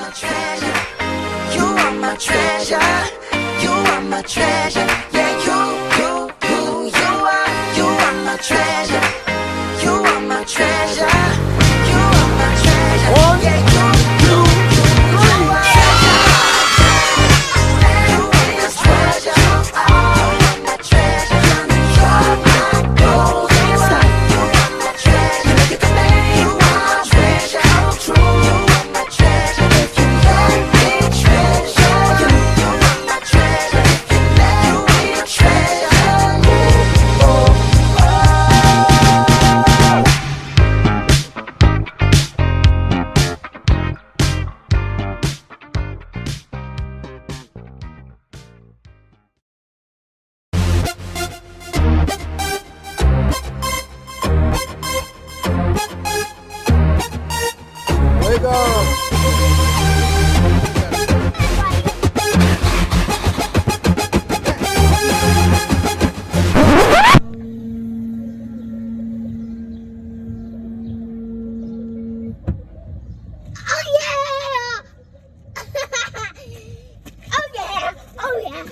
my treasure. You are my treasure. You are my treasure. Yeah, you are my treasure. You are my treasure. You are my treasure. Yeah, you are my treasure. You are my treasure. You are my treasure. You are my gold. You are my treasure. You are my treasure. You are my treasure. If you let me treasure you, you are my treasure. If you let me treasure you, oh, oh. Wake up! Oh yeah! Oh yeah! Oh yeah!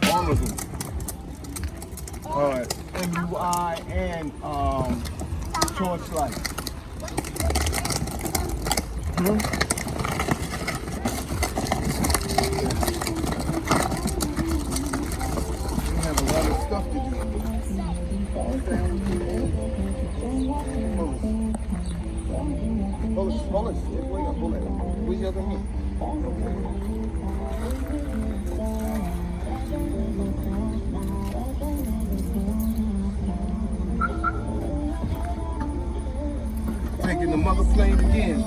All of them. MUI and torchlight. We have a lot of stuff to do. Hold it. Where's the other hand? Taking the mother plane again.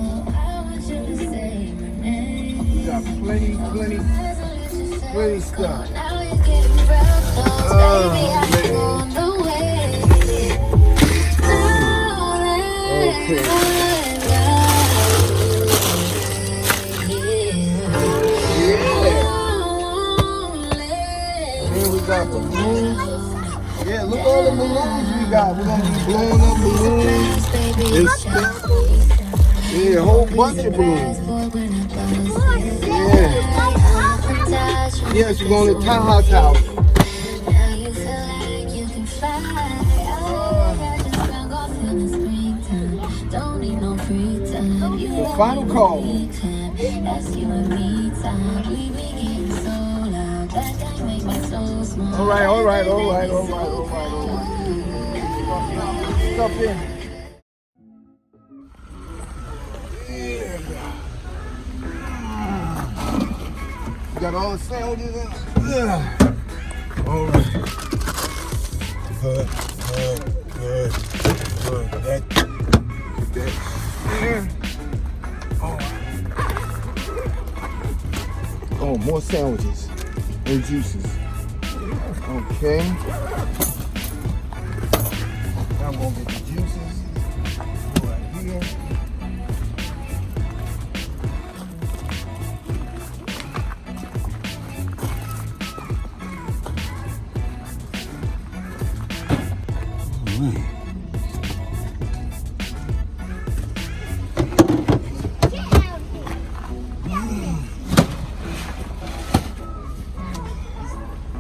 We got plenty stuff. Oh, man. Okay. Here we got balloons. Yeah, look all the balloons we got. We're gonna be blowing up balloons. Yeah, a whole bunch of balloons. Yeah. Yes, we're going to Taha's house. The final call. All right. Stuff in. You got all the sandwiches in? All right. Good. That there. Oh, more sandwiches and juices. Okay. Now I'm gonna get the juices right here.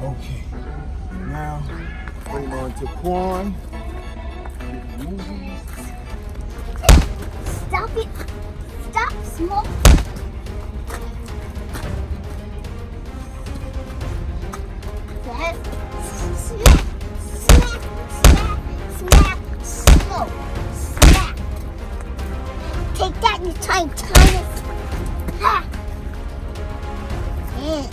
Okay, now bring on to Quan. Stop it! Smoke. Smack, smack, smack, smack, smoke, smack. Take that, you tiny Thomas. Ha! Yeah.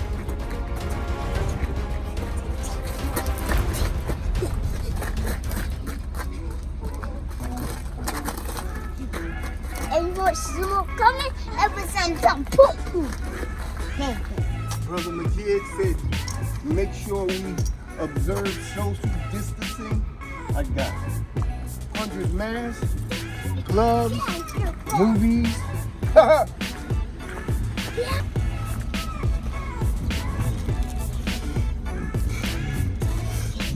And more smoke coming, ever since I'm poo-poo. Brother Majid said, make sure we observe social distancing. I got it. 100 masks, gloves, movies.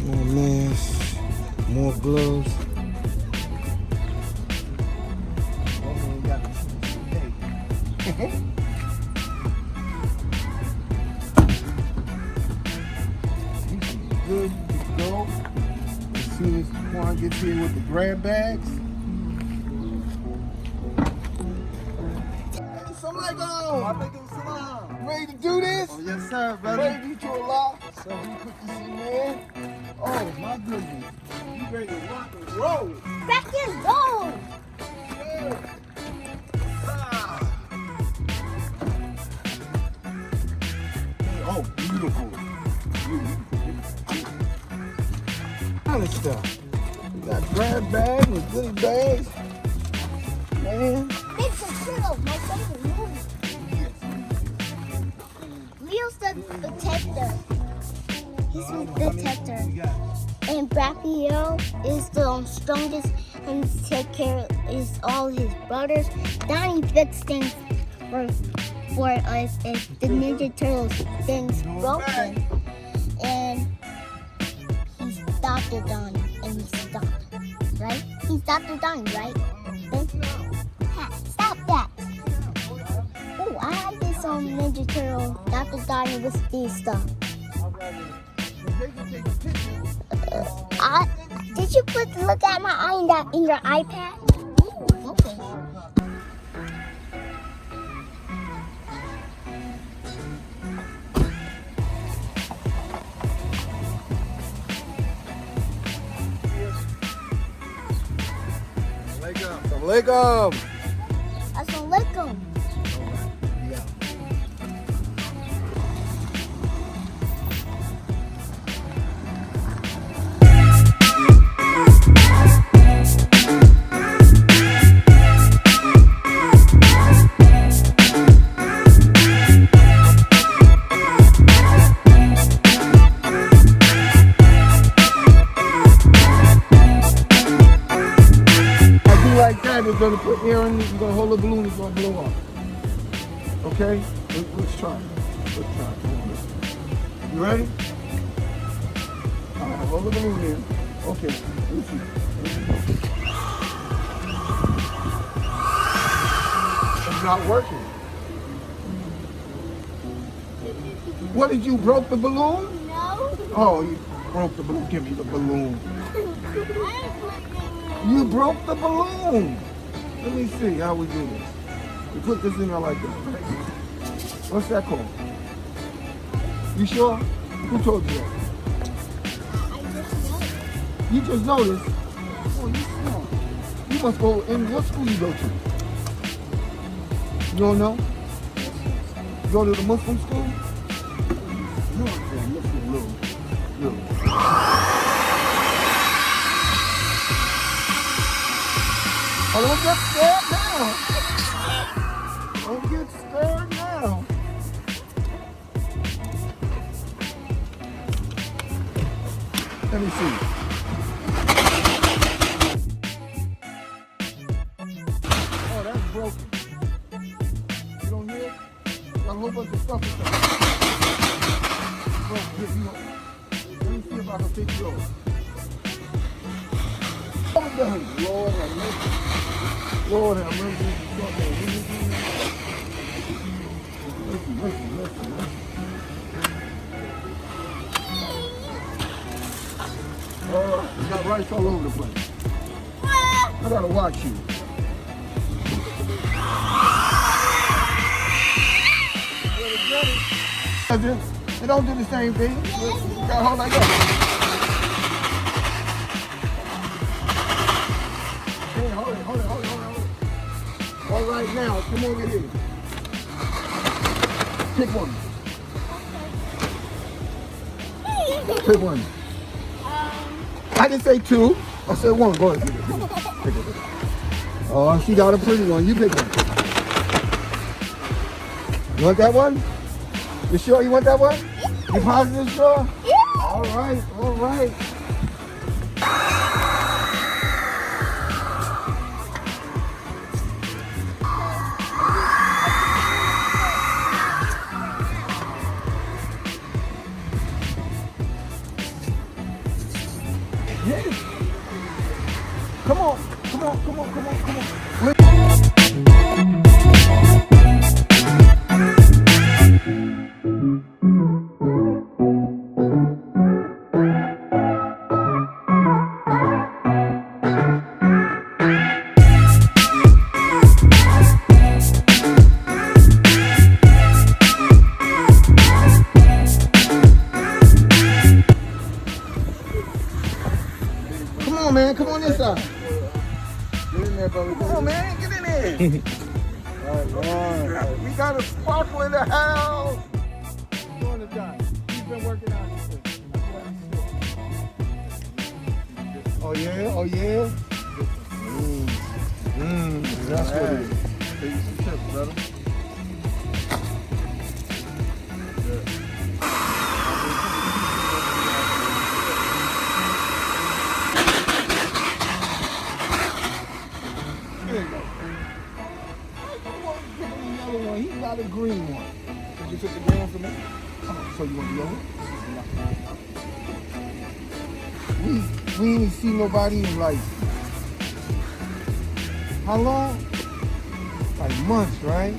More masks, more gloves. Good to go. As soon as Quan gets here with the grab bags. Salaam Alaikum. Ready to do this? Oh, yes, sir, brother. Ready to do to Allah. So we put this in there. Oh my goodness. You ready to rock and roll? Back and roll. Yeah. Oh, beautiful. Kind of stuff. We got grab bags with goodie bags. Man. It's a pillow, my favorite movie. Leo's the protector. He's the protector. And Raphael is the strongest and take care is all his brothers. Donnie fixes things for us if the Ninja Turtles things broken. And he's Dr. Donnie and he's stopped. Right? He's Dr. Donnie, right? Stop that. Oh, I like this on Ninja Turtle. Dr. Donnie with these stuff. Did you look at my eye in your iPad? Ooh, okay. Assalamu alaikum. Assalamu alaikum. Like that, we're gonna put air in it, we're gonna hold the balloon, it's gonna blow up. Okay? Let's try. Let's try. You ready? Alright, hold the balloon in. Okay, let's see. It's not working. What did you broke the balloon? No. Oh, you broke the balloon. Give me the balloon. You broke the balloon. Let me see how we do this. We put this in there like this, right? What's that called? You sure? Who told you that? You just noticed? Oh, you smart. You must go in. What school you go to? You don't know? You go to the Muslim school? Newark, Muslim, little. Oh, don't get scared now. Don't get scared now. Let me see. Oh, that's broken. You don't hear it? Got a whole bunch of stuff inside. Broken. Here, you know. Let me see if I can fix yours. Lord have mercy. Lord have mercy. Mercy. You got rice all over the place. I gotta watch you. They don't do the same thing. You gotta hold like that. Hey, hold it. All right, now, come over here. Pick one. Pick one. I didn't say two. I said one. Go ahead. Pick it. Oh, she got a pretty one. You pick one. You want that one? You sure you want that one? You positive, sure? Yeah. All right, all right. Yeah. Come on. Come on, man. Come on this side. Get in there, brother. Come on, man. Get in there. All right. We got a sparkle in the house. What's going to die? He's been working out this thing. Oh, yeah? Oh, yeah? That's what it is. Take you some chips, brother. There you go. He got a green one. Did you pick the green one for me? Oh, so you want the yellow? We ain't see nobody in like, how long? Like months, right?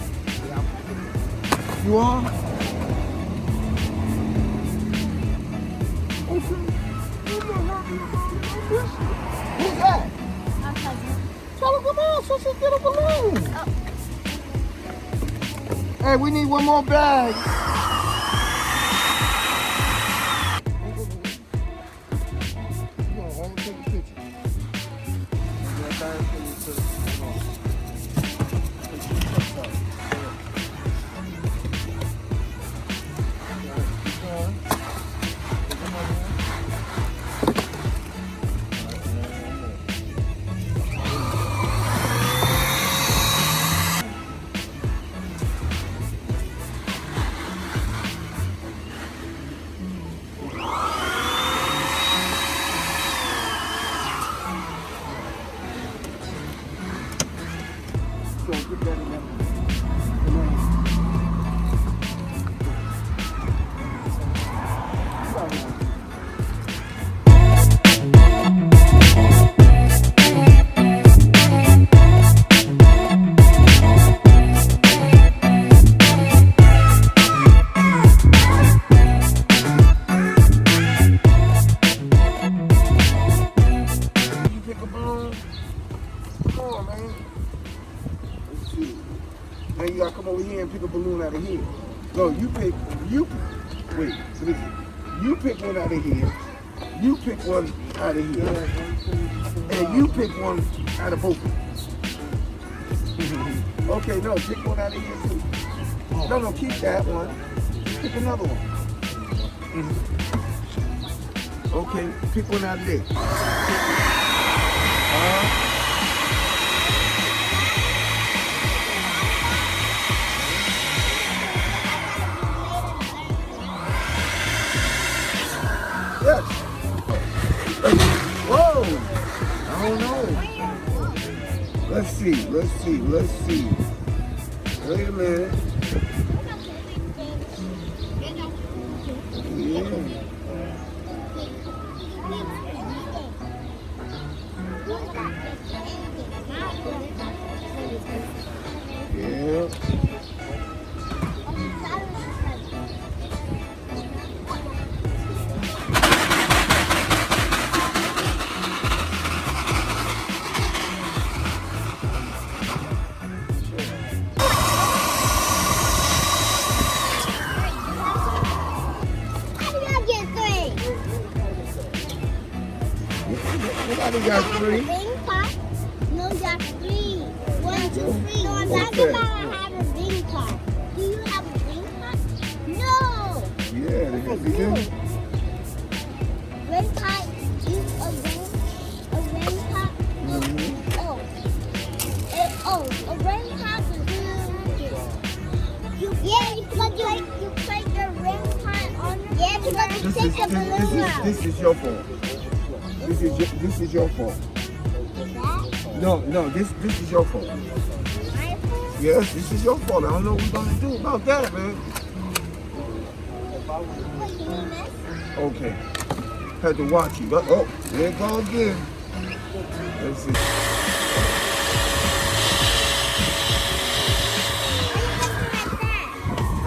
You are? Who's that? My cousin. Tell her come on so she get a balloon. Oh. Hey, we need one more bag. You gonna hold and take a picture. Now you gotta come over here and pick a balloon out of here. No, wait, listen. You pick one out of here, you pick one out of here, and you pick one out of both of them. Okay, no, pick one out of here too. No, keep that one. Pick another one. Okay, pick one out of there. Yes. Whoa! I don't know. Let's see. Wait a minute. Yeah. Everybody got 3. Ring pot? No, that's 3. 1, 2, 3. No, I'm talking Okay. about I have a ring pot. Do you have a ring pot? No. Yeah, they got big. Ring pot is a ring pot. A ring pot you play your ring pot on your because you take the balloon out. This is your fault. This is your fault. No, this is your fault. My fault? Yes, this is your fault. I don't know what we're gonna do about that, man. What, you mean this? Okay. Had to watch you. Oh, there it goes again. Let's see.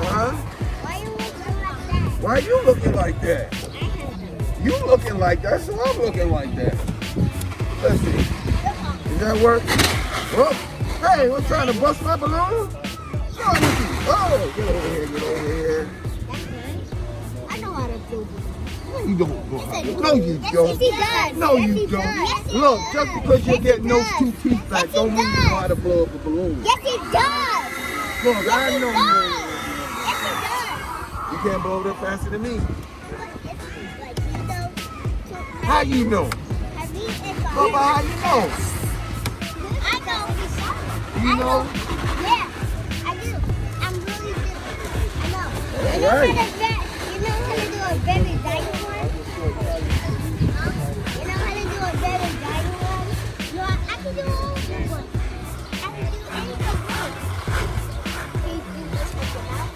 Huh? Why are you looking like that? Why are you looking like that? You looking like that, so I'm looking like that. Let's see. Does that work? Oh, hey, we're trying to bust my balloon? Oh, get over here, get over here. I know how to do No, you don't. No, you Yes, don't. he does. No, Yes, you he don't. does. Yes, he Look, does. just because you're Yes, he getting those does. 2 teeth back, Yes, he don't mean you know how to does. blow up a balloon. Yes, he does. Look, Yes, I he know does. you. Yes, he does. You can't blow it up faster than me. Like, you know, How you know? have you ever- Baba, how you know? I know. You know? Yeah, I do. I'm really good. I know. All You know right. you know how to do a baby diaper one? You know how to do a baby diaper one? You know, I can do all of one. I can do anything else. Can you do this with your mouth?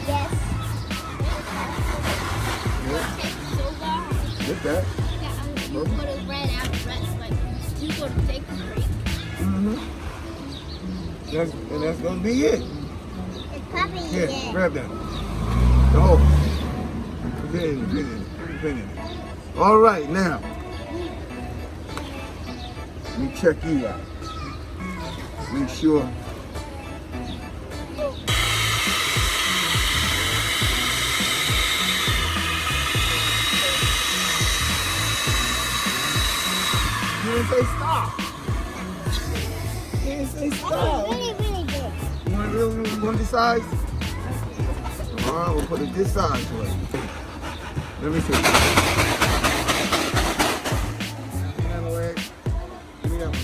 Yes. Get that. You go to ran out of breath, like you go to take a break. Mm-hmm. That's gonna be it. It's probably Here, dead. grab that. Oh. Get in. All right, now. Let me check you out. Make sure. You didn't say stop. You didn't say That stop. was really, really good. You want this size? All right, we'll put it this size for you. Let me see. Give me that leg. Give me that one.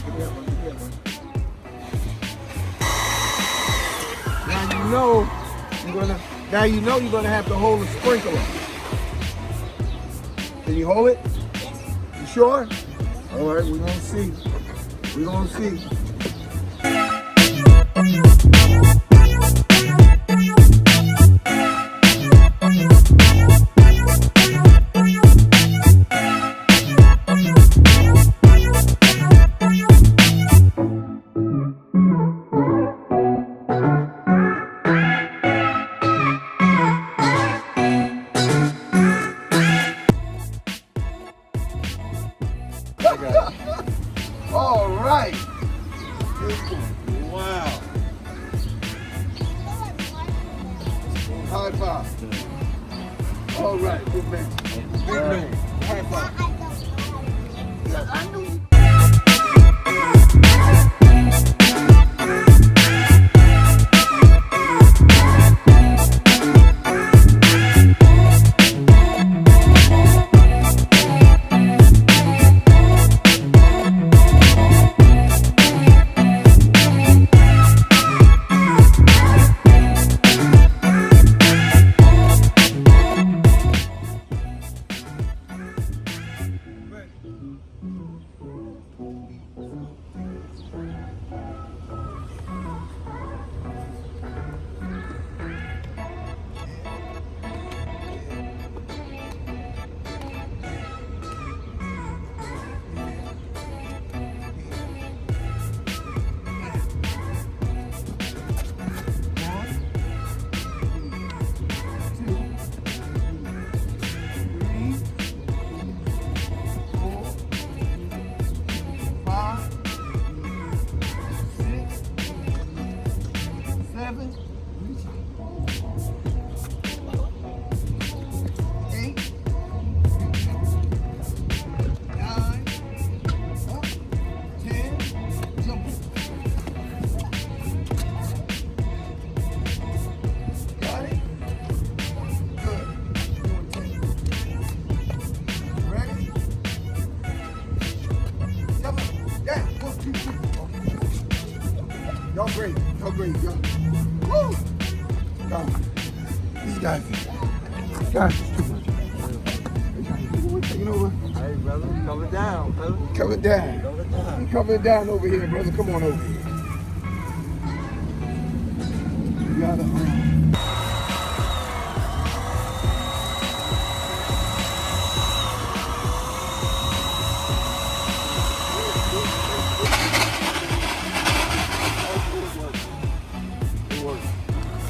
Now you know you're gonna have to hold a sprinkler. Can you hold it? You sure? All right, we're gonna see. All right. Wow. High five. All right, good man. Big man. High five. Yeah, I knew you. Y'all great. Y'all great. Y'all. Woo! Y'all. These guys is too much. Taking over. Hey, brother, coming down, brother. Coming down. Coming down over here, brother. Come on over here. You gotta,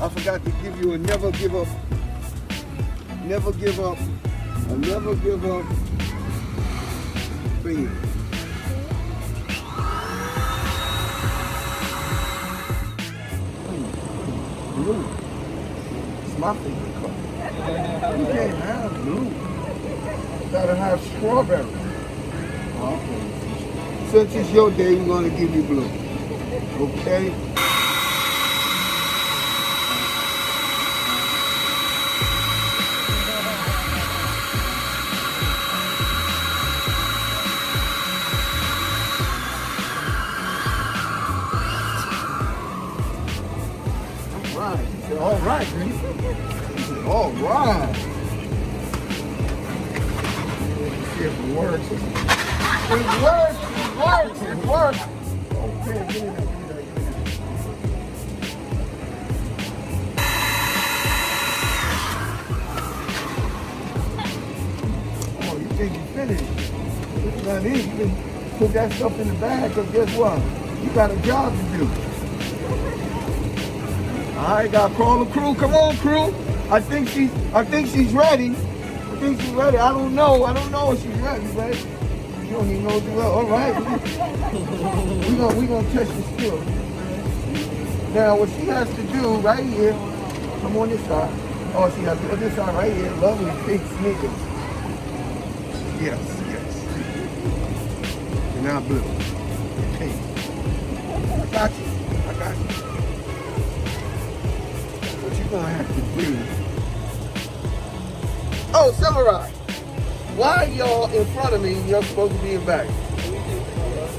I forgot to give you a never give up thing. Blue. It's my favorite color. You can't have blue. You gotta have strawberry. Okay. Since it's your day, we're gonna give you blue. Okay? All right, man. All right. Let's see if it works. It works. Okay, give me that. Oh, you think you finished? It's not easy. You can put that stuff in the bag, because guess what? You got a job to do. All right, gotta call the crew. Come on, crew. I think she's ready. I don't know if she's ready, right? You don't even know the well. All right. we gonna test your skills. Now, what she has to do right here, come on this side. Oh, she has to do this side right here. Lovely big sneakers. Yes. And now blue. Pink. I got you. You're gonna have to do. Oh, Samurai, why y'all in front of me? You're supposed to be in back.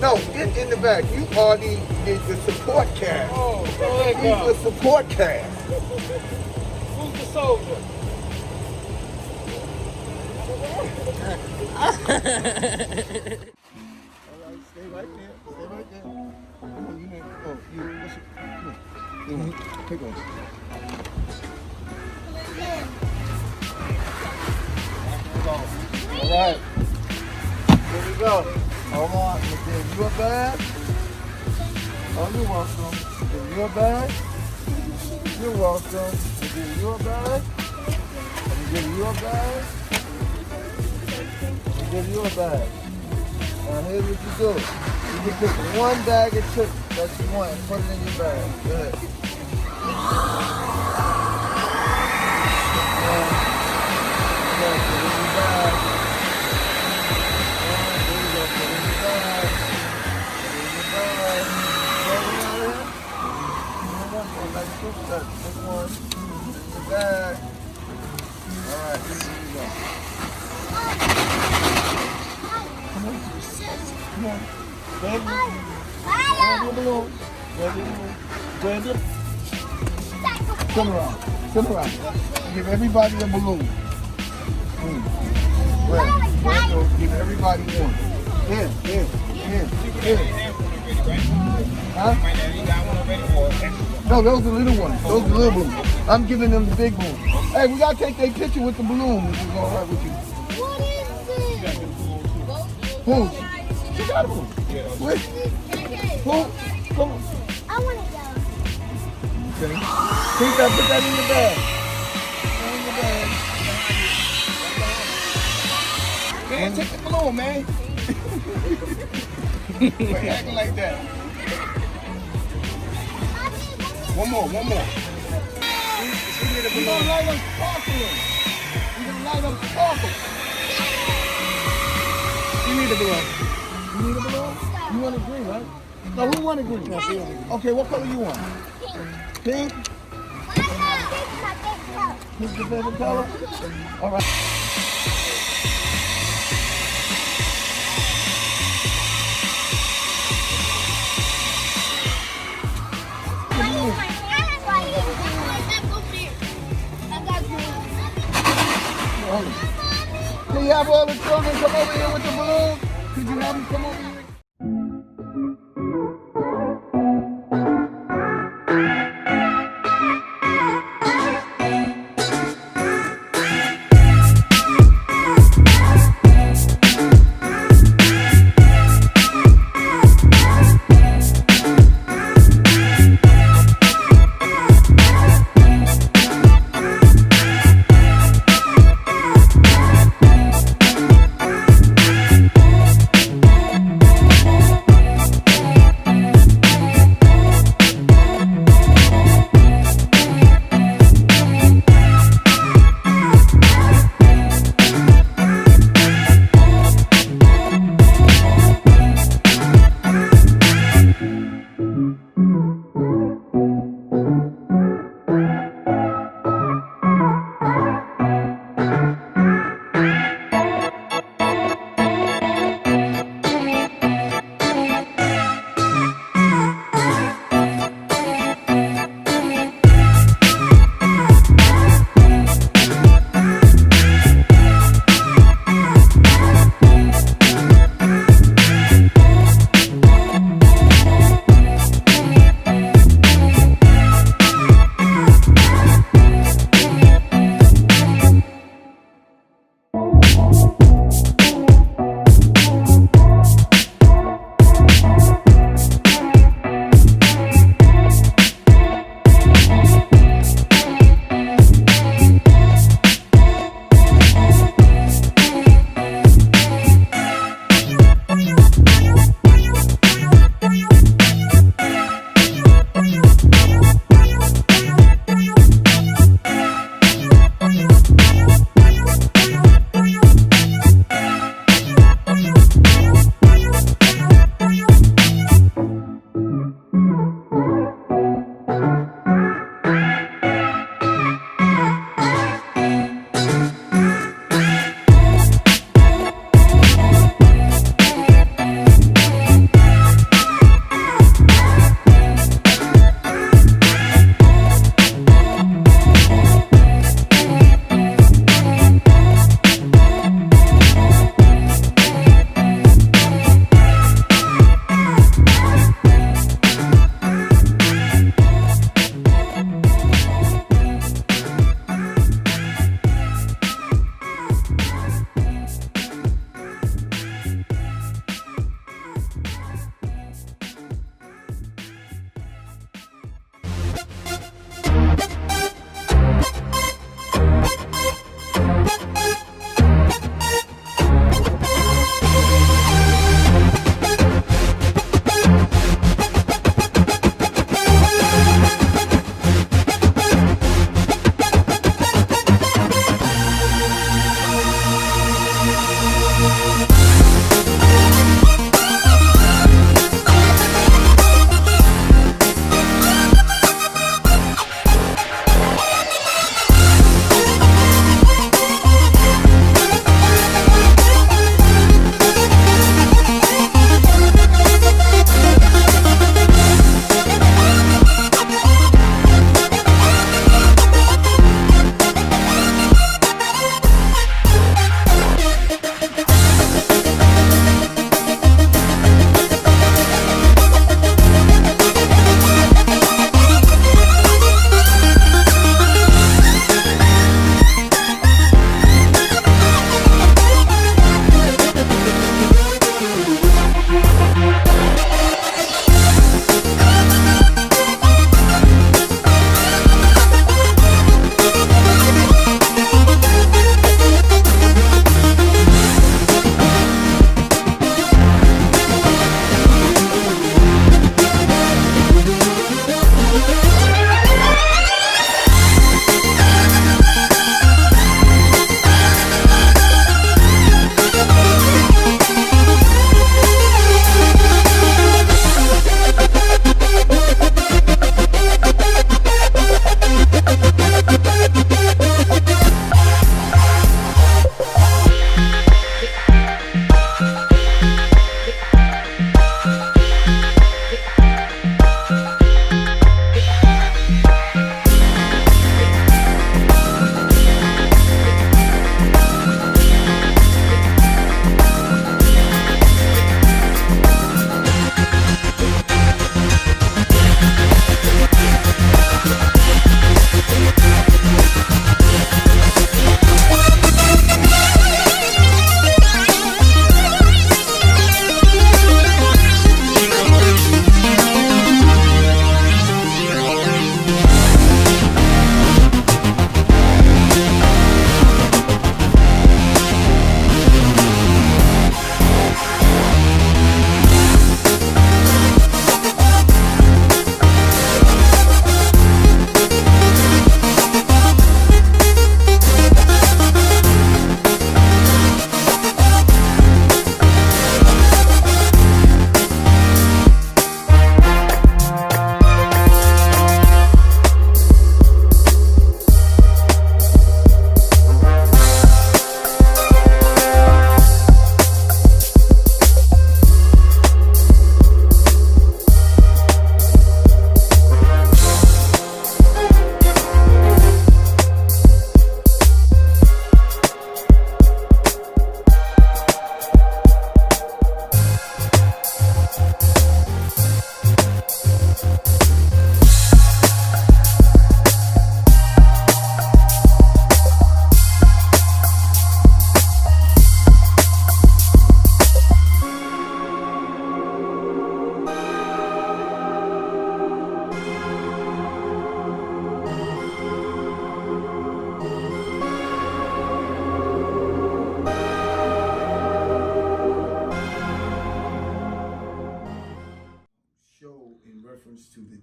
No, get in the back. You are the support cast. Oh, go ahead, He's the support cast. Who's the soldier? All right, stay right there. Come on, you know. Oh, you. Come on. Take on. All right. Here we go. Hold on. Give you a bag. Oh, you're welcome. Give you a bag. You're welcome. Give you a bag. Give you a bag. Give you a bag. Now here's what you do. You can pick one bag of chips that you want and put it in your bag. Go ahead. Turn around. Give everybody a balloon. Give everybody one. Here. Huh? No, those are little ones. Those are little balloons. I'm giving them the big balloons. Hey, we gotta take their picture with the balloon, which is all right with you. What is this? Who? She got a balloon. Wait. Who? Come on. I want to go. Okay. Put that in the bag. Man, take the balloon, man. Why you acting like that? One more. You don't light them sparkling. You need a balloon. You want a green, right? No, who want a green? Okay, what color you want? Pink? Pink's your favorite color? All right. have all the children come over here with the balloons? Could you have them come over here?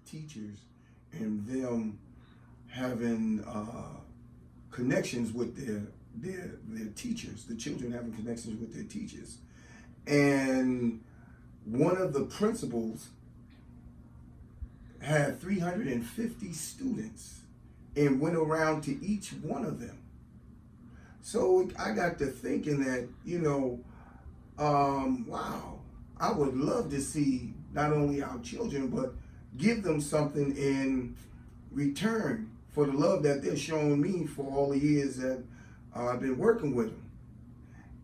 teachers and them having connections with their teachers, the children having connections with their teachers. And one of the principals had 350 students and went around to each one of them. So I got to thinking that, wow, I would love to see not only our children, but give them something in return for the love that they're showing me for all the years that I've been working with them.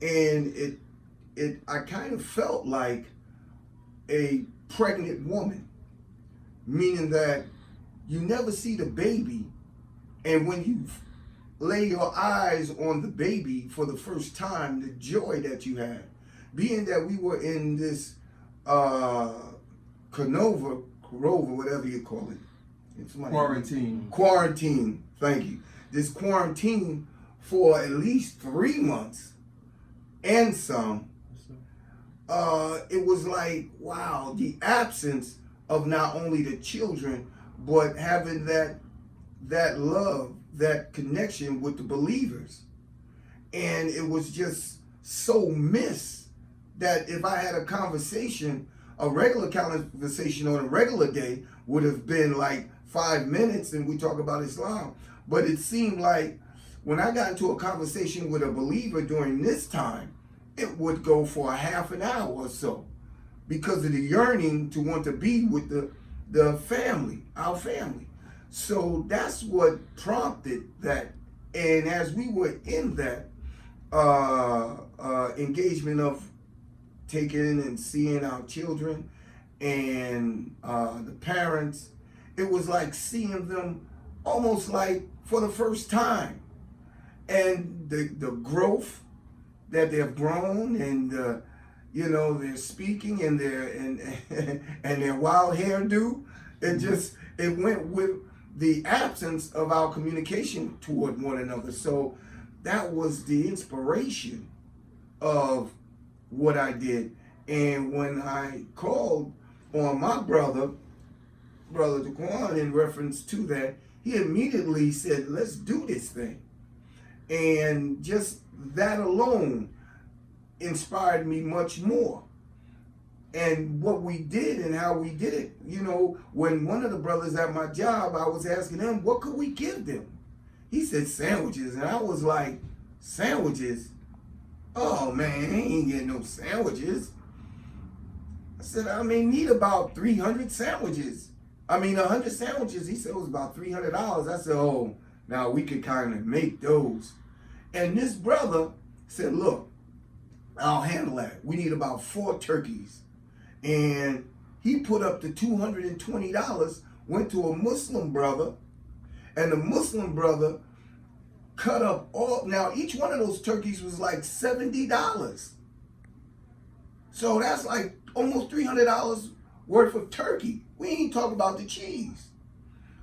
And I kind of felt like a pregnant woman, meaning that you never see the baby, and when you lay your eyes on the baby for the first time, the joy that you had, being that we were in this Corona, whatever you call it. Quarantine, thank you. This quarantine for at least 3 months and some. It was like, wow, the absence of not only the children, but having that love, that connection with the believers. And it was just so missed that if I had a conversation, a regular conversation on a regular day would have been like 5 minutes and we talk about Islam. But it seemed like when I got into a conversation with a believer during this time, it would go for a half an hour or so because of the yearning to want to be with the family, our family. So that's what prompted that. And as we were in that engagement of taking and seeing our children and the parents, it was like seeing them almost like for the first time. And the growth that they've grown, and their speaking and their wild hairdo, it went with the absence of our communication toward one another. So that was the inspiration of what I did. And when I called on my brother Daquan, in reference to that, he immediately said, let's do this thing. And just that alone inspired me much more. And what we did and how we did it, when one of the brothers at my job, I was asking him, what could we give them? He said sandwiches. And I was like, sandwiches? Oh man, I ain't getting no sandwiches. I said, I may need about 300 sandwiches. 100 sandwiches. He said it was about $300. I said, oh, now we could kind of make those. And this brother said, look, I'll handle that. We need about 4 turkeys. And he put up the $220, went to a Muslim brother, and the Muslim brother cut up all, now each one of those turkeys was like $70. So that's like almost $300 worth of turkey. We ain't talking about the cheese.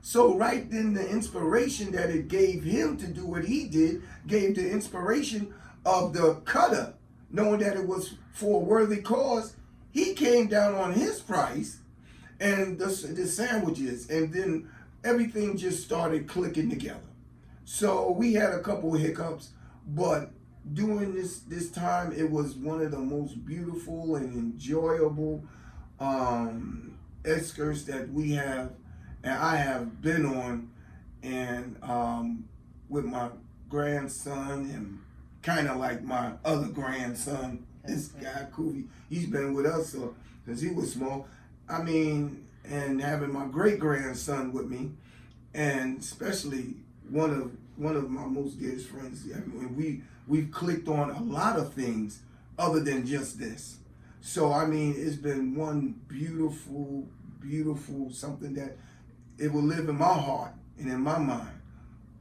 So right then, the inspiration that it gave him to do what he did gave the inspiration of the cutter, knowing that it was for a worthy cause. He came down on his price and the sandwiches, and then everything just started clicking together. So we had a couple of hiccups, but during this time, it was one of the most beautiful and enjoyable excursions that we have, and I have been on, and with my grandson, and kind of like my other grandson, this guy Kuvi, he's been with us since he was small. And having my great grandson with me, and especially one of my most dearest friends. We've clicked on a lot of things other than just this. So it's been one beautiful something that it will live in my heart and in my mind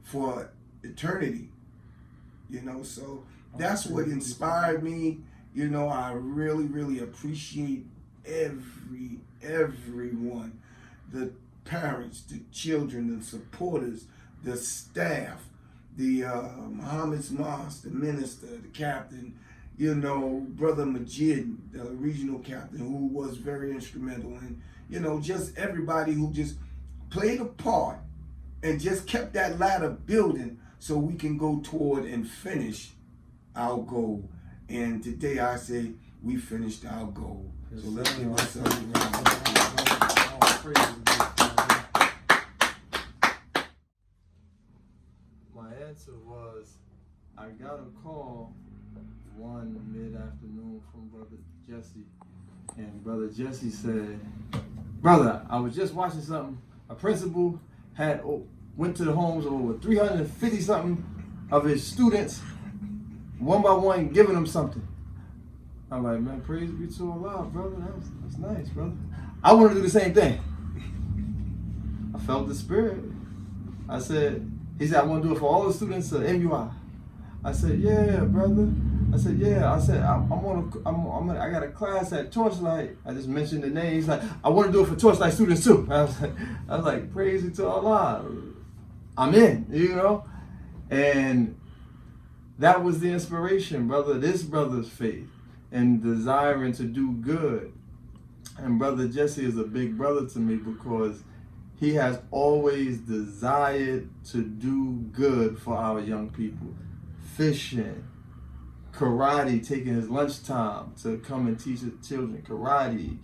for eternity. So that's what inspired me. I really appreciate everyone, the parents, the children, the supporters, the staff, the Muhammad's Mosque, the minister, the captain, Brother Majid, the regional captain, who was very instrumental, and just everybody who just played a part and just kept that ladder building so we can go toward and finish our goal. And today I say we finished our goal. Yes, So let's sir. give ourselves a round of applause. My answer was, I got a call one mid-afternoon from Brother Jesse. And Brother Jesse said, brother, I was just watching something. A principal had went to the homes of over 350 something of his students, one by one, giving them something. I'm like, man, praise be to Allah, brother. That's nice, brother. I want to do the same thing. I felt the spirit. I said, he said, I want to do it for all the students of MUI. I said, yeah, brother. I said, yeah. I said, I got a class at Torchlight. I just mentioned the name. He's like, I want to do it for Torchlight students too. I was like, praise be to Allah. I'm in, you know? And that was the inspiration, brother. This brother's faith and desiring to do good. And Brother Jesse is a big brother to me because he has always desired to do good for our young people. Fishing, karate, taking his lunchtime to come and teach his children karate,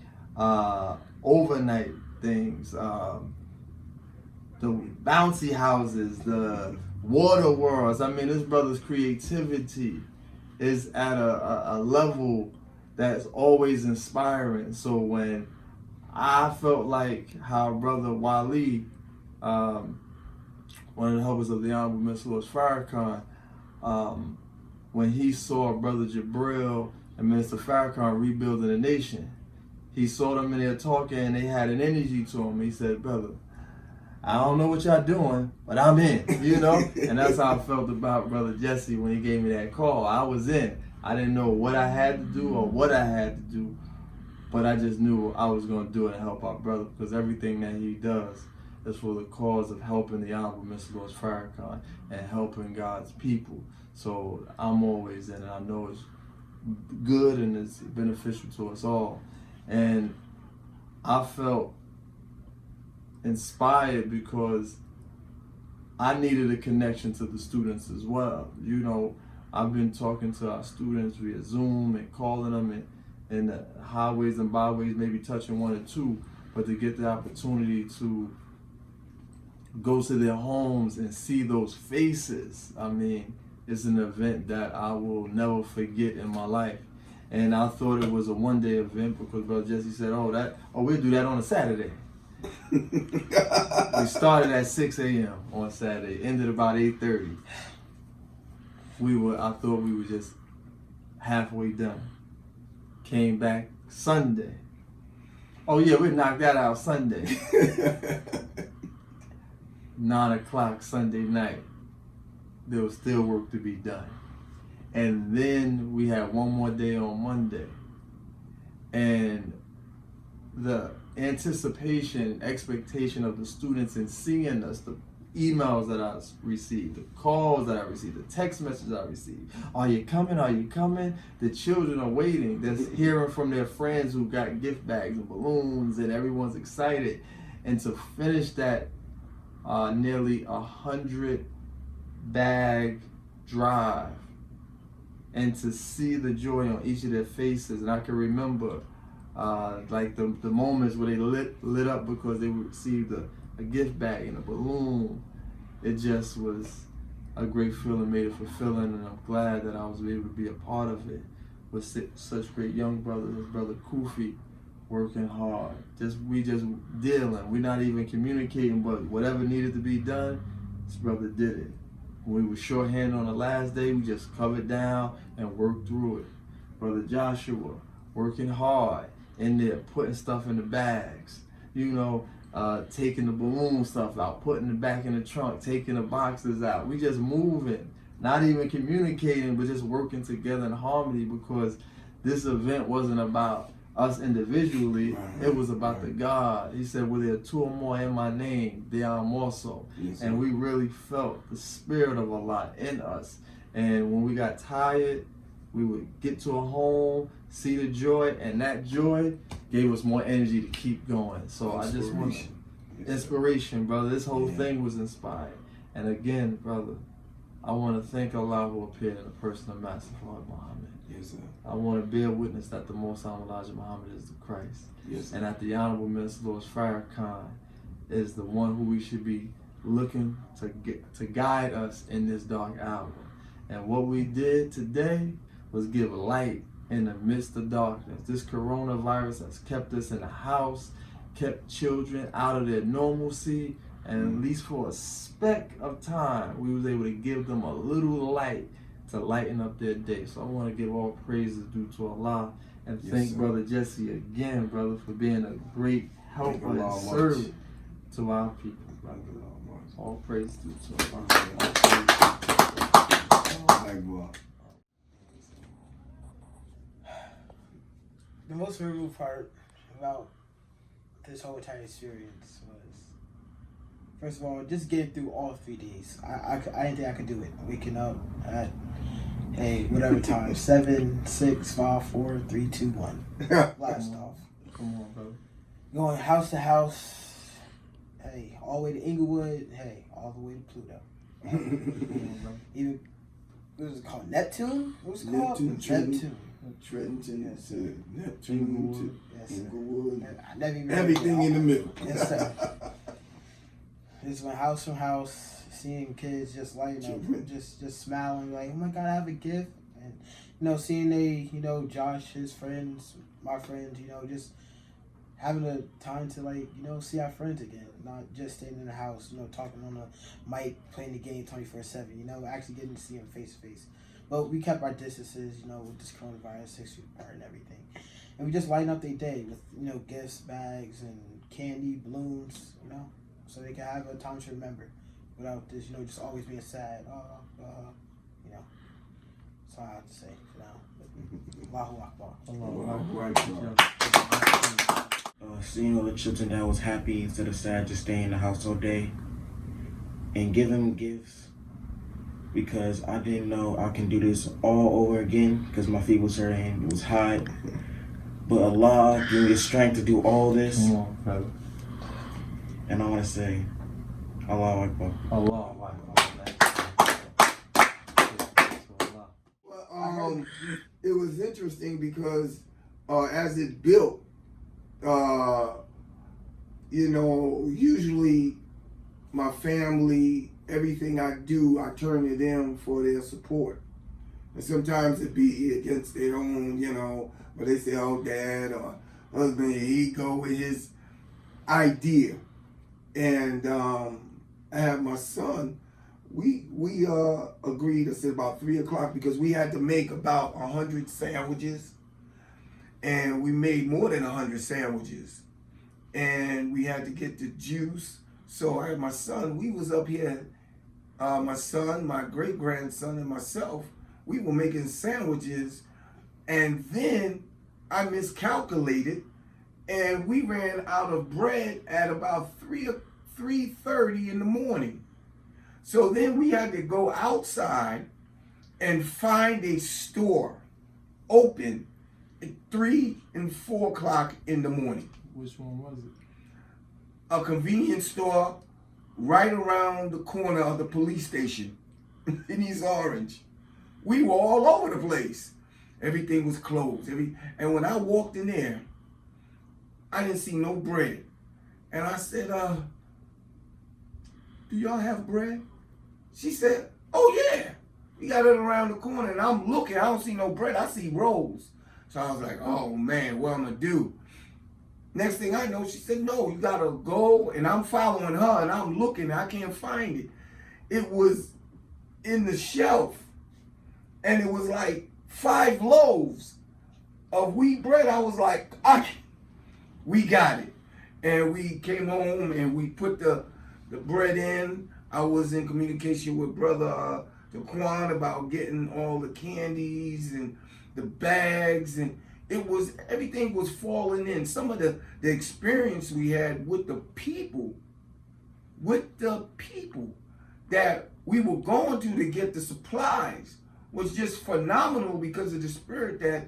overnight things, the bouncy houses, the water worlds. I mean, this brother's creativity is at a level that's always inspiring. So when I felt like how Brother Wali, one of the helpers of the Honorable Mr. Louis Farrakhan, when he saw Brother Jabril and Minister Farrakhan rebuilding the nation, he saw them in there talking and they had an energy to them. He said, brother, I don't know what y'all doing, but I'm in, you know? And that's how I felt about Brother Jesse when he gave me that call. I was in. I didn't know what I had to do or what I had to do, but I just knew I was going to do it and help our brother, because everything that he does is for the cause of helping the Honorable Mr. Louis Farrakhan and helping God's people. So I'm always in it. I know it's good and it's beneficial to us all. And I felt inspired because I needed a connection to the students as well. You know, I've been talking to our students via Zoom and calling them in the highways and byways, maybe touching one or two, but to get the opportunity to go to their homes and see those faces, I mean, it's an event that I will never forget in my life. And I thought it was a one-day event because Brother Jesse said, we'll do that on a Saturday. We started at 6 a.m. on Saturday, ended about 8:30. I thought we were just halfway done. Came back Sunday. Oh yeah, we knocked that out Sunday. 9 o'clock Sunday night. There was still work to be done. And then we had one more day on Monday. And the anticipation, expectation of the students in seeing us, the emails that I received, the calls that I received, the text messages I received. Are you coming? Are you coming? The children are waiting. They're hearing from their friends who got gift bags and balloons, and everyone's excited. And to finish that nearly 100 bag drive and to see the joy on each of their faces. And I can remember like the moments where they lit up because they received a gift bag and a balloon. It just was a great feeling, made it fulfilling, and I'm glad that I was able to be a part of it with such great young brothers. His brother Kufi working hard. We just dealing. We're not even communicating, but whatever needed to be done, this brother did it. When we were shorthanded on the last day, we just covered down and worked through it. Brother Joshua working hard in there, putting stuff in the bags, you know, taking the balloon stuff out, putting it back in the trunk, taking the boxes out. We just moving, not even communicating, but just working together in harmony, because this event wasn't about us individually, it was about the God. He said, well, there are two or more in my name, they are also. Yes, and we really felt the spirit of Allah in us. And when we got tired, we would get to a home, see the joy, and that joy gave us more energy to keep going. So I just want to Inspiration, brother. This whole thing was inspired. And again, brother, I want to thank Allah who appeared in the person of Master Fard Muhammad. Yes, sir. I want to bear witness that the Most High Elijah Muhammad is the Christ. Yes, sir. And that the Honorable Minister Lord Farrakhan is the one who we should be looking to guide us in this dark hour. And what we did today was give light in the midst of darkness. This coronavirus has kept us in the house, kept children out of their normalcy, and at least for a speck of time, we was able to give them a little light to lighten up their day. So I want to give all praises due to Allah and thank Brother Jesse again, brother, for being a great helper and servant to our people, brother. All praise due to Allah. The most memorable part about this whole entire experience was, first of all, just getting through all 3 days. I didn't think I could do it. Waking up at, whatever time, 7, 6, 5, 4, 3, 2, 1. Blast off. Come on, brother. Going house to house, all the way to Inglewood, all the way to Pluto. Even, what was it called? Neptune? What was it called? Neptune. Trenton, Yes. Neptune, Yes, Inglewood, I never even everything in the middle. Yes, sir. Just went house from house, seeing kids just lighting up, just smiling, like, oh my God, I have a gift. And, seeing Josh, his friends, my friends, just having a time to, see our friends again. Not just staying in the house, talking on a mic, playing the game 24/7, actually getting to see them face to face. But we kept our distances, with this coronavirus, 6 feet apart and everything. And we just lighten up their day with, gifts, bags, and candy, balloons, so they can have a time to remember without this, just always being sad. That's all I have to say for now. Allahu Akbar. Seeing all the children that was happy instead of sad, just staying in the house all day and give them gifts. Because I didn't know I can do this all over again because my feet was hurting, it was hot. But Allah gave me the strength to do all this. Come on, brother. And I want to say, Allahu Akbar. Allah Akbar. Well, it was interesting because as it built, usually my family, everything I do, I turn to them for their support. And sometimes it be against their own, but they say, oh, dad or husband, he go with his idea. And I have my son, we agreed, I said about 3 o'clock because we had to make about 100 sandwiches. And we made more than 100 sandwiches. And we had to get the juice. So I had my son, we was up here, my son, my great-grandson, and myself, we were making sandwiches, and then I miscalculated, and we ran out of bread at about 3:30 in the morning. So then we had to go outside and find a store open at 3 and 4 o'clock in the morning. Which one was it? A convenience store right around the corner of the police station in East Orange. We were all over the place. Everything was closed. And when I walked in there, I didn't see no bread. And I said, do y'all have bread? She said, oh yeah, we got it around the corner. And I'm looking, I don't see no bread, I see rolls. So I was like, oh man, what I'm gonna do? Next thing I know, she said, no, you gotta go. And I'm following her and I'm looking, I can't find it. It was in the shelf. And it was like 5 loaves of wheat bread. I was like, we got it. And we came home and we put the bread in. I was in communication with Brother Daquan about getting all the candies and the bags, and everything was falling in. Some of the experience we had with the people that we were going to get the supplies was just phenomenal because of the spirit that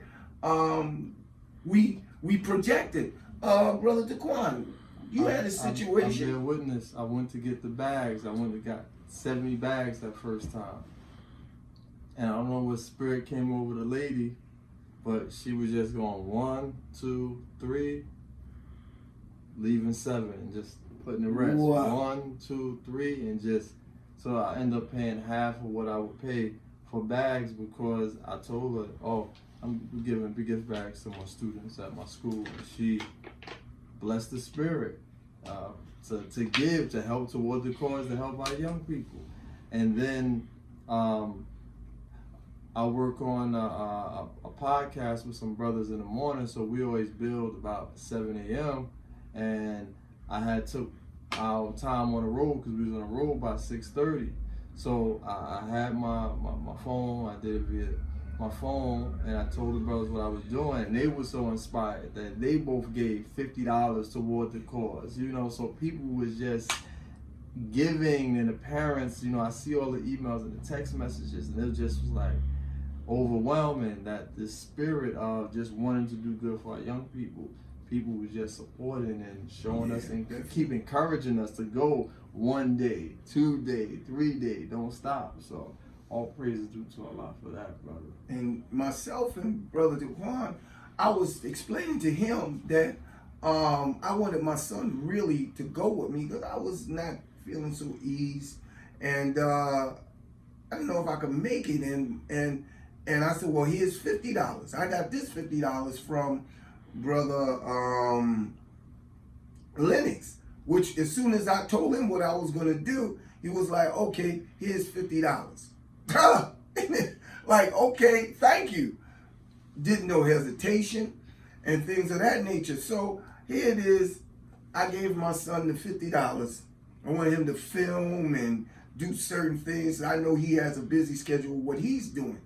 we projected. Brother Daquan, You had a I'm situation. their witness. I went to get the bags. I went and got 70 bags that first time. And I don't know what spirit came over the lady, but she was just going 1, 2, 3, leaving 7, and just putting the rest. Wow. 1, 2, 3, and just, so I end up paying half of what I would pay for bags because I told her, oh, I'm giving big gift bags to my students at my school. And she blessed the spirit to give, to help toward the cause, to help our young people. And then I work on a podcast with some brothers in the morning, so we always build about 7 a.m. And I had took our time on the road because we was on the road by 6:30. So I had my phone, I did it via my phone, and I told the brothers what I was doing, and they were so inspired that they both gave $50 toward the cause, you know, so people was just giving, and the parents, you know, I see all the emails and the text messages, and it just was like overwhelming that the spirit of just wanting to do good for our young people was just supporting and showing us and keep encouraging us to go 1 day, 2 day, 3 day, don't stop. So all praise is due to Allah for that, brother. And myself and Brother Dequan, I was explaining to him that I wanted my son really to go with me because I was not feeling so eased, and I didn't know if I could make it. And I said, well, here's $50. I got this $50 from Brother Lennox, which as soon as I told him what I was gonna do, he was like, okay, here's $50. Like, okay, thank you. Didn't no hesitation and things of that nature. So here it is. I gave my son the $50. I wanted him to film and do certain things. I know he has a busy schedule with what he's doing.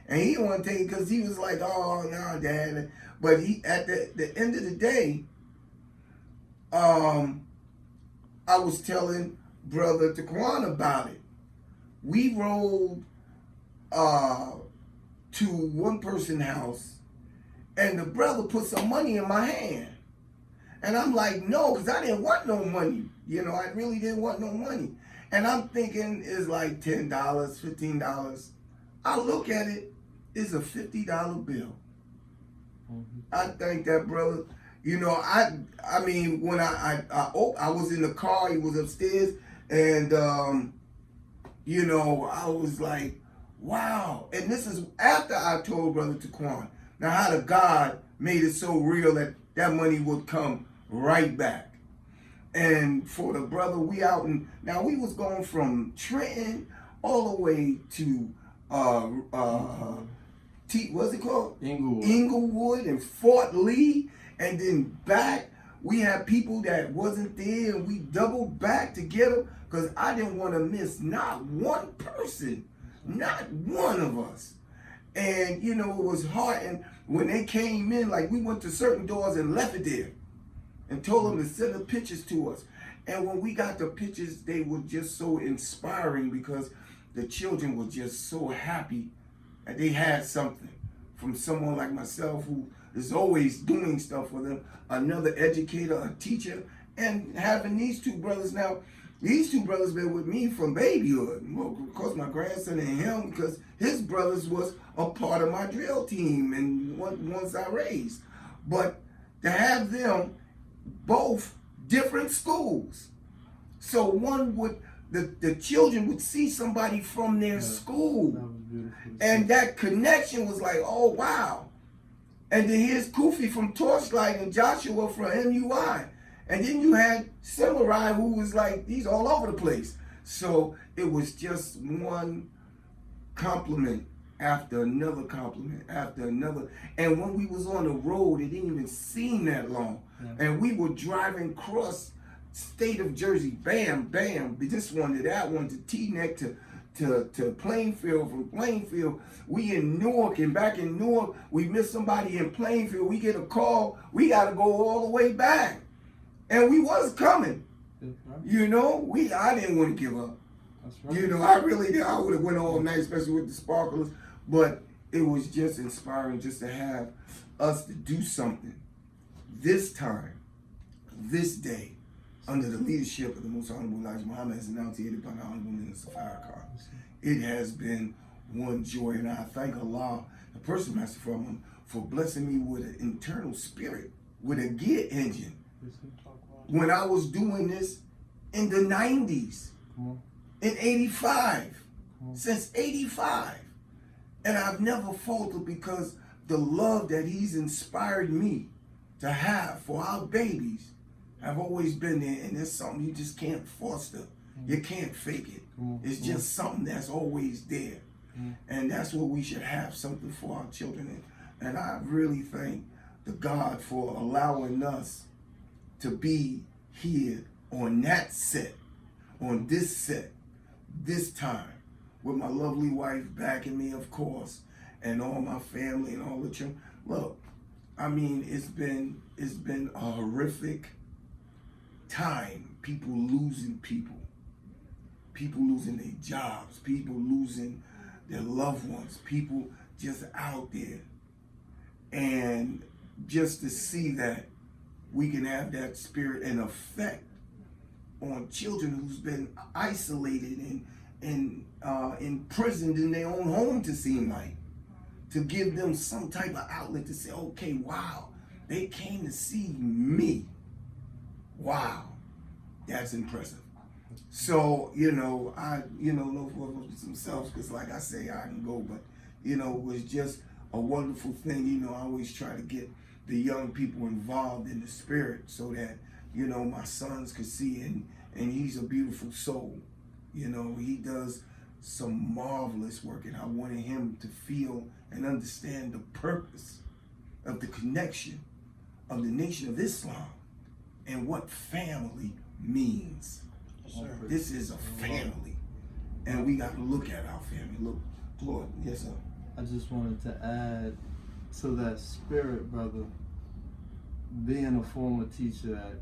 And he didn't want to take it because he was like, oh, no, Dad. But he, at the end of the day, I was telling Brother Taquan about it. We rolled to one person's house, and the brother put some money in my hand. And I'm like, no, because I didn't want no money. You know, I really didn't want no money. And I'm thinking it's like $10, $15. I look at it, it's a $50 bill. I thank that brother. You know, I mean, when I was in the car, he was upstairs, and you know, I was like, wow. And this is after I told Brother Taquan. Now, how the God made it so real that that money would come right back. And for the brother, we out, and now we was going from Trenton all the way to what's it called? Inglewood and Fort Lee, and then back. We had people that wasn't there, and we doubled back to get them because I didn't want to miss not one person, not one of us. And you know, it was hard. And when they came in, like, we went to certain doors and left it there and told them to send the pictures to us. And when we got the pictures, they were just so inspiring because the children were just so happy that they had something from someone like myself who is always doing stuff for them, another educator, a teacher, and having these two brothers now. These two brothers been with me from babyhood. Well, of course, my grandson and him, because his brothers was a part of my drill team and ones I raised. But to have them both different schools, so one would, the children would see somebody from their school, and that connection was like, oh wow. And then here's Kufi from Torchlight and Joshua from MUI. And then you had Samurai, who was like, he's all over the place. So it was just one compliment after another compliment after another. And when we was on the road, it didn't even seem that long. Yeah. And we were driving across state of Jersey, bam, bam, this one to that one, to Teaneck, to Plainfield, from Plainfield. We in Newark, and back in Newark, we missed somebody in Plainfield. We get a call, we got to go all the way back. And we was coming, you know. I didn't want to give up. That's right. You know, I really did. I would have went all night, especially with the sparklers. But it was just inspiring just to have us to do something this time, this day, under the leadership of the Most Honorable Elijah Muhammad, as enunciated by the Honorable Minister Farrakhan. It has been one joy, and I thank Allah, the person master, for blessing me with an internal spirit, with a gear engine. When I was doing this in the 90s, in 85, since 85. And I've never faltered because the love that he's inspired me to have for our babies have always been there. And it's something you just can't foster. You can't fake it. It's just something that's always there. And that's what we should have, something for our children. And I really thank the God for allowing us to be here on that set, on this set, this time, with my lovely wife backing me, of course, and all my family and all the children. Look, I mean, it's been a horrific time. People losing people losing their jobs, people losing their loved ones, people just out there. And just to see that we can have that spirit and effect on children who's been isolated and imprisoned in their own home, to seem like, to give them some type of outlet to say, okay, wow, they came to see me. Wow, that's impressive. So, I, no for themselves, because like I say, I can go, but, it was just a wonderful thing. I always try to get the young people involved in the spirit so that, my sons could see, and he's a beautiful soul. He does some marvelous work, and I wanted him to feel and understand the purpose of the connection of the Nation of Islam and what family means. Sure. This is a family, and we got to look at our family. Look, Lord, yes, sir. I just wanted to add to that spirit, brother, being a former teacher at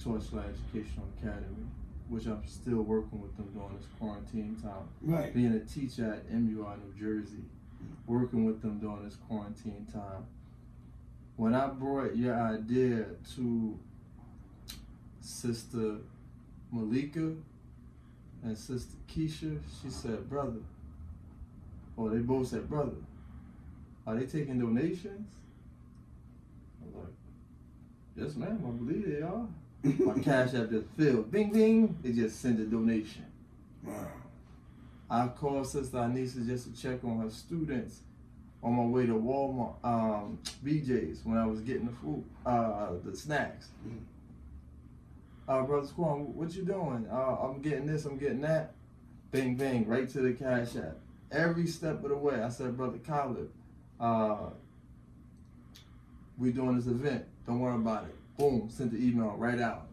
Torchlight Educational Academy, which I'm still working with them during this quarantine time. Right. Being a teacher at MUI, New Jersey, working with them during this quarantine time. When I brought your idea to Sister Malika and Sister Keisha, she said, brother, or they both said, brother, are they taking donations? I was like, yes, ma'am, I believe they are. My Cash App just filled. Bing, bing. They just sent a donation. Wow. I called Sister Anissa just to check on her students on my way to Walmart, BJ's, when I was getting the food, the snacks. Brother Squam, what you doing? I'm getting this, I'm getting that. Bing, bing, right to the Cash App. Every step of the way, I said, Brother Khalid, we doing this event. Don't worry about it. Boom, sent the email right out.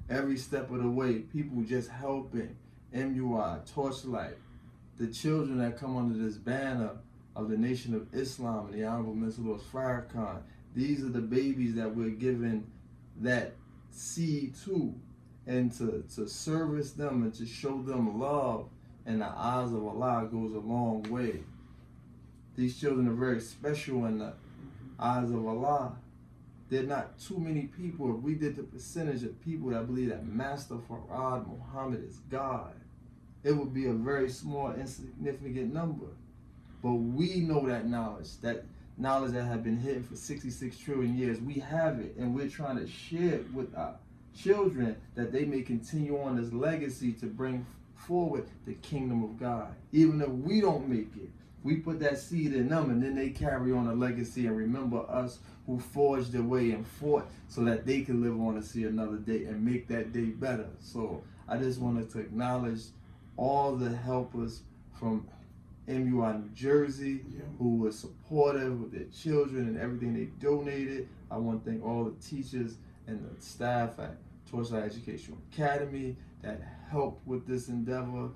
Every step of the way, people just helping. MUI, Torchlight, the children that come under this banner of the Nation of Islam and the Honorable Minister Louis Farrakhan. These are the babies that we're giving that seed to, and to service them and to show them love in the eyes of Allah goes a long way. These children are very special in the eyes of Allah. There are not too many people. If we did the percentage of people that believe that Master Farad Muhammad is God, it would be a very small, insignificant number. But we know that knowledge that has been hidden for 66 trillion years. We have it, and we're trying to share it with our children that they may continue on this legacy to bring forward the kingdom of God. Even if we don't make it, we put that seed in them, and then they carry on a legacy and remember us who forged their way and fought so that they can live on to see another day and make that day better. So I just wanted to acknowledge all the helpers from MUI New Jersey who were supportive with their children and everything they donated. I want to thank all the teachers and the staff at Torchlight Educational Academy that helped with this endeavor.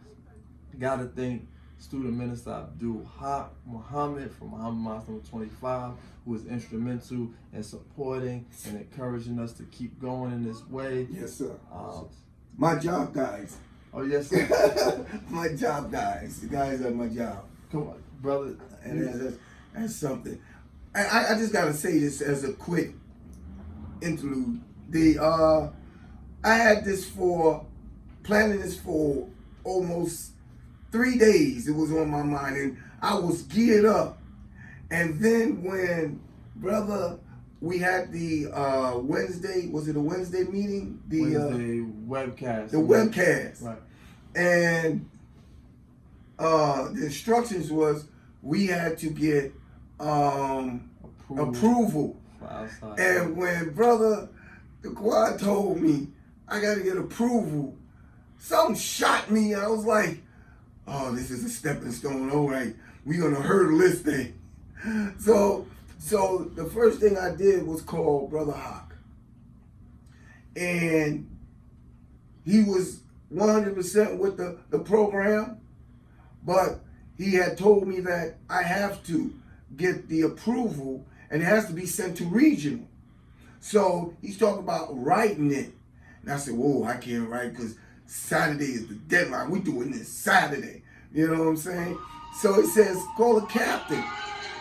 Got to thank Student Minister Abdul Haq Muhammad from Muhammad Mosque number 25, who was instrumental in supporting and encouraging us to keep going in this way. Yes, sir. My job, guys. Oh, yes, sir. My job, guys. The guys are my job. Come on, brother. And that's something. I just got to say this as a quick interlude. I had planning this for almost 3 days. It was on my mind, and I was geared up. And then when, brother, we had the Wednesday, was it a Wednesday meeting? The Wednesday webcast. The webcast. Right. And the instructions was we had to get approval. Outside. And when brother the quad told me I gotta get approval, something shot me. I was like, oh, this is a stepping stone. All right, we're gonna hurdle this thing. So the first thing I did was call Brother Hawk. And he was 100% with the program, but he had told me that I have to get the approval and it has to be sent to regional. So he's talking about writing it. And I said, whoa, I can't write because Saturday is the deadline. We're doing this Saturday. You know what I'm saying? So it says, call the captain,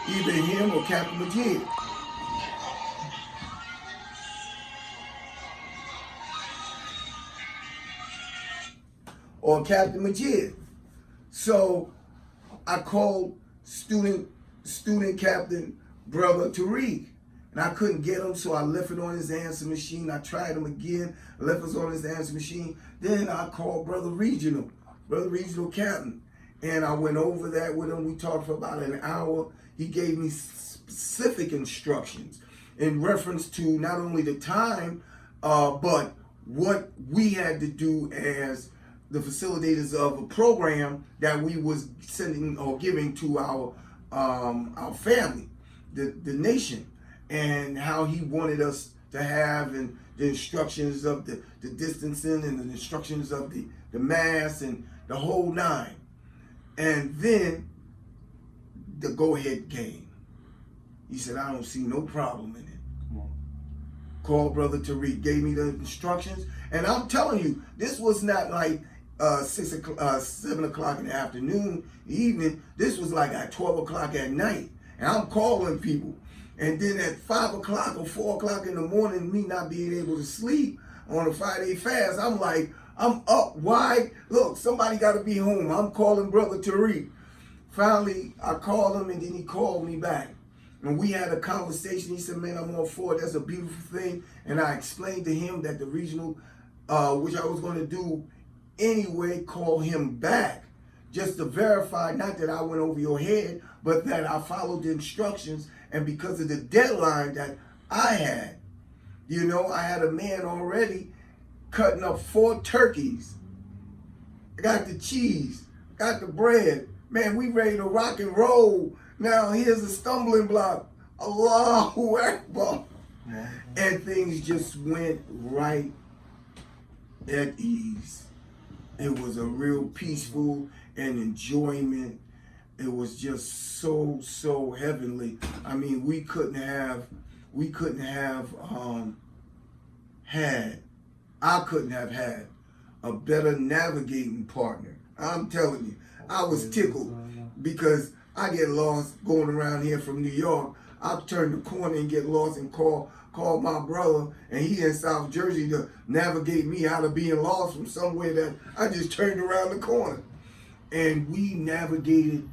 either him or Captain Majid. Or Captain Majid. So I called student captain brother Tariq, and I couldn't get him, so I left it on his answer machine. I tried him again, left it on his answer machine. Then I called brother regional captain, and I went over that with him. We talked for about an hour. He gave me specific instructions in reference to not only the time, but what we had to do as the facilitators of a program that we was sending or giving to our family, the nation, and how he wanted us to have, and the instructions of the distancing and the instructions of the mass and the whole nine. And then the go-ahead game. He said, I don't see no problem in it. Come on. Called Brother Tariq, gave me the instructions, and I'm telling you, this was not like 7 o'clock in the afternoon, evening. This was like at 12 o'clock at night. And I'm calling people. And then at 5 o'clock or 4 o'clock in the morning, me not being able to sleep on a Friday fast, I'm like, I'm up wide. Look, somebody got to be home. I'm calling Brother Tariq. Finally, I called him, and then he called me back. And we had a conversation. He said, man, I'm all for it. That's a beautiful thing. And I explained to him that the regional, which I was going to do anyway, call him back just to verify, not that I went over your head, but that I followed the instructions. And because of the deadline that I had, you know, I had a man already cutting up 4 turkeys. I got the cheese, got the bread. Man, we ready to rock and roll. Now here's a stumbling block. Allahu Akbar. And things just went right at ease. It was a real peaceful and enjoyment. It was just so heavenly. I mean, I couldn't have had a better navigating partner. I'm telling you, I was tickled because I get lost going around here from New York. I'll turn the corner and get lost and call my brother, and he in South Jersey to navigate me out of being lost from somewhere that I just turned around the corner. And we navigated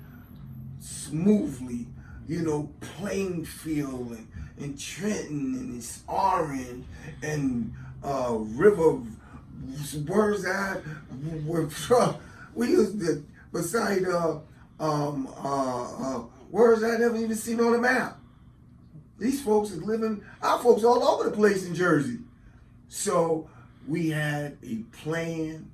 smoothly, you know, Plainfield and Trenton and it's Orange and River, where's that? We used to, beside where's that? Never even seen on the map. These folks is living, our folks all over the place in Jersey. So we had a plan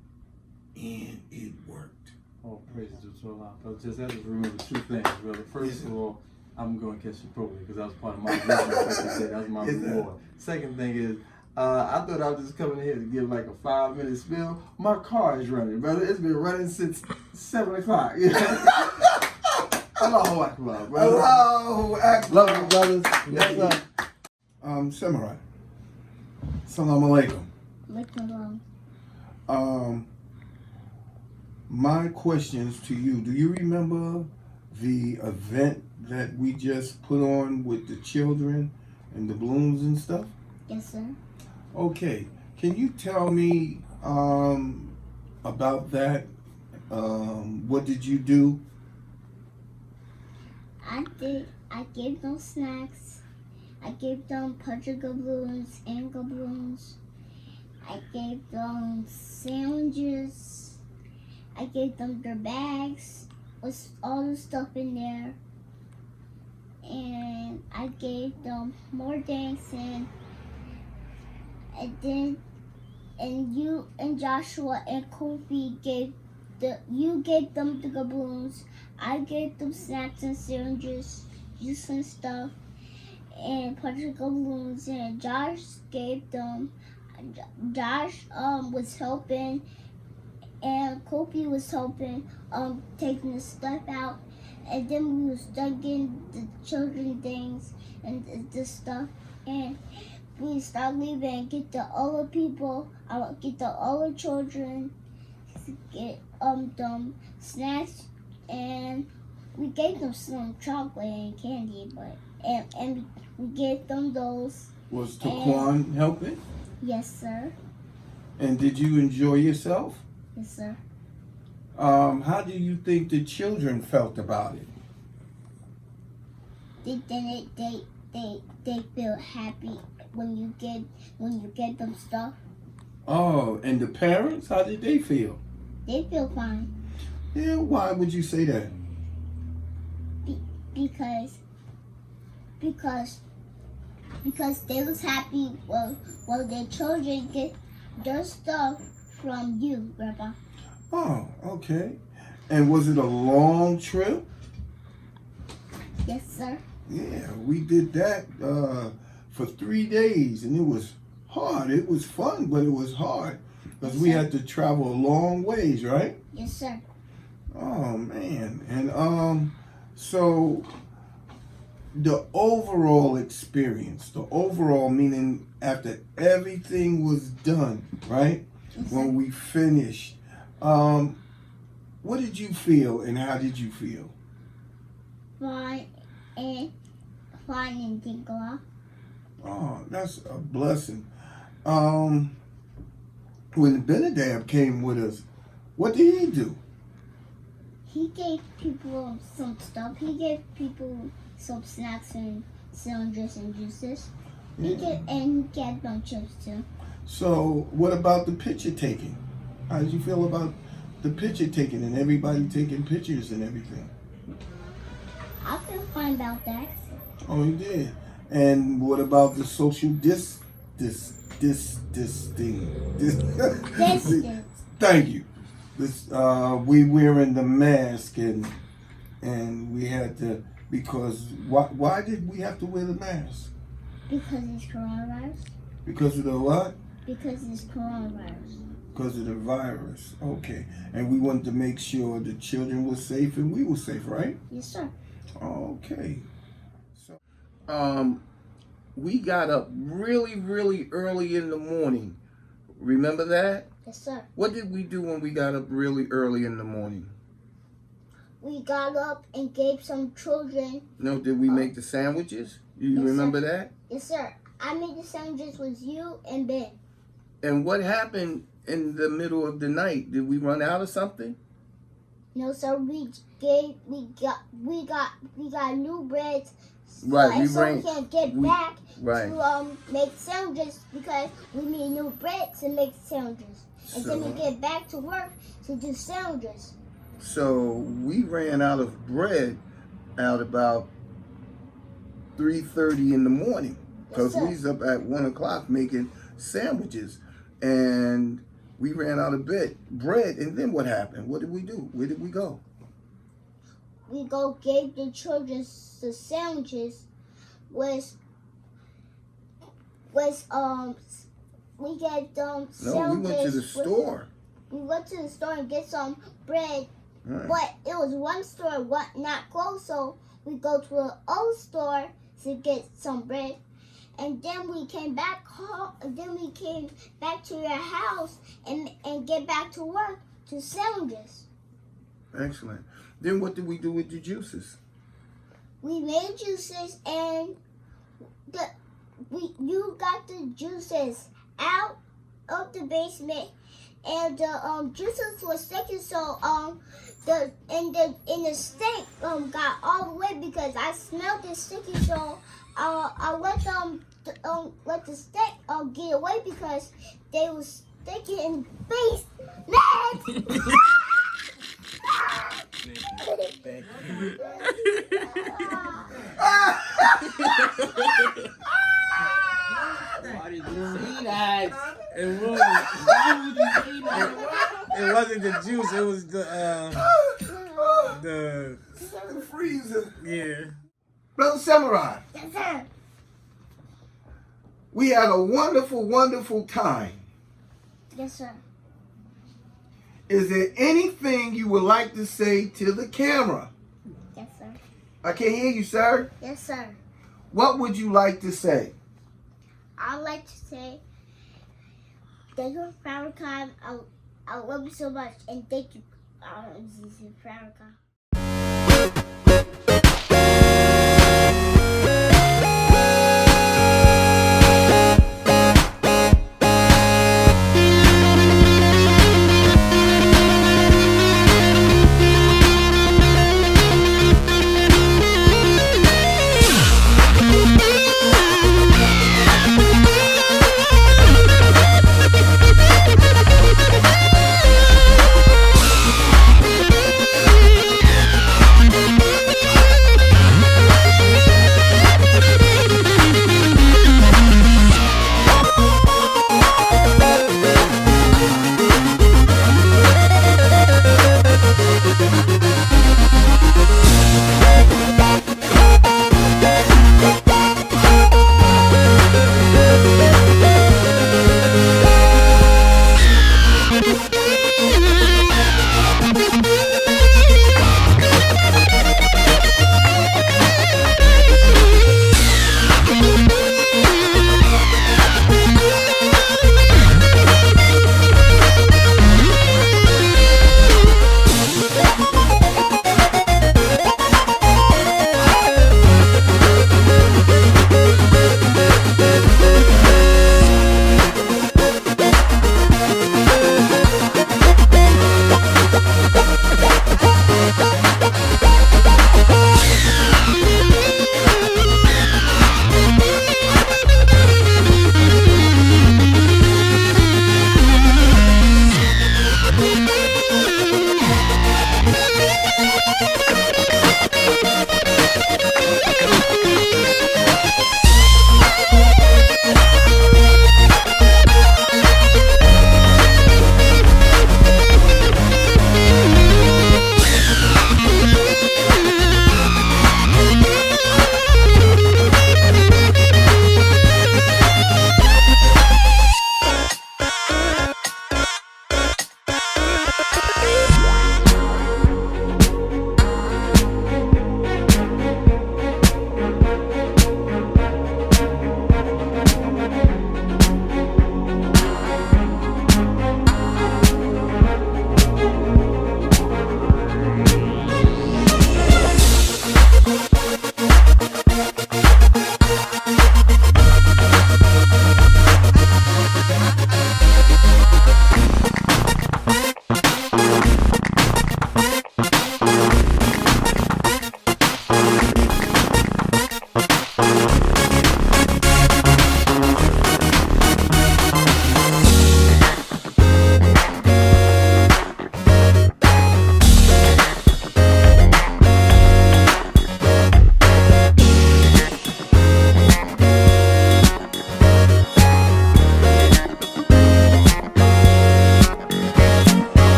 and it worked. Oh, praise to Allah. I just have to remember 2 things, brother. First of all, I'm going to catch the program because that was part of my business. Like I said, that was my reward. Second thing is, I thought I was just coming here to give like a 5-minute spill. My car is running, brother. It's been running since 7 o'clock. Allahu Akbar, brother. Allahu Akbar. Love you, brothers. Yes, sir. Samurai. Salaam Alaikum. My questions to you, do you remember the event that we just put on with the children and the balloons and stuff? Yes, sir. Okay. Can you tell me about that? What did you do? I gave them snacks. I gave them puncher balloons and balloons. I gave them sandwiches. I gave them their bags with all the stuff in there. And I gave them more things, and then you and Joshua and Kofi gave them the balloons. I gave them snacks and sandwiches, juice and stuff, and particle balloons. And Josh gave them. Josh was helping, and Kofi was helping taking the stuff out. And then we was studying the children things and the stuff, and we start leaving and get the older people, get the older children, get them snacks, and we gave them some chocolate and candy, but and we gave them those. Was Taquan helping? Yes, sir. And did you enjoy yourself? Yes, sir. How do you think the children felt about it? They feel happy when you get them stuff. Oh, and the parents, how did they feel? They feel fine. Yeah, why would you say that? Because they was happy while their children get their stuff from you, Grandpa. Oh, okay. And was it a long trip? Yes, sir. Yeah, we did that for 3 days, and it was hard. It was fun, but it was hard because we had to travel a long ways, right? Yes, sir. Oh man, and so the overall experience, the overall meaning after everything was done, right? Yes, When sir. we finished, what did you feel and how did you feel? Fine and Tinkoff. Oh, that's a blessing. When Benadab came with us, what did he do? He gave people some stuff. He gave people some snacks and sandwiches and juices. He gave them chips too. So, what about the picture taking? How did you feel about the picture taking and everybody taking pictures and everything? I feel fine about that. Oh, you did. And what about the social this thing? Distance. Thank you. This we wearing the mask and we had to, because why did we have to wear the mask? Because it's coronavirus. Because of the what? Because it's coronavirus. Because of the virus. Okay. And we wanted to make sure the children were safe and we were safe, right? Yes, sir. Okay. So, we got up really, really early in the morning. Remember that? Yes, sir. What did we do when we got up really early in the morning? We got up and gave some children. No, did we make the sandwiches? You Yes, remember sir. that? Yes, sir. I made the sandwiches with you and Ben. And what happened in the middle of the night? Did we run out of something? No, sir. We got new breads. Right, we we can't get back right. to make sandwiches because we need new bread to make sandwiches. And then we get back to work to do sandwiches. So we ran out of bread at about 3:30 in the morning because Yes, sir. we was up at 1 o'clock making sandwiches, and we ran out of bread. And then what happened? What did we do? Where did we go? We gave the children the sandwiches. We get them sandwiches. No, we went to the store. We went to the store and get some bread. Right. But it was one store not closed, so we go to an old store to get some bread. And then we came back home. And then we came back to your house and get back to work to sandwiches. Excellent. Then what did we do with the juices? We made juices and you got the juices out up the basement, and the juices was sticking. So the steak got all the way because I smelled it sticky. So I let the steak get away because they was sticky in the basement. Thank you. Why did you say that? It was. Why would you say that? It wasn't the juice. It was the freezer. yeah. Brother Samurai, Yes, sir. we had a wonderful, wonderful time. Yes, sir. Is there anything you would like to say to the camera? Yes, sir. I can't hear you, sir. Yes, sir. What would you like to say? I'd like to say thank you for Farrakhan. I love you so much, and thank you, Farrakhan.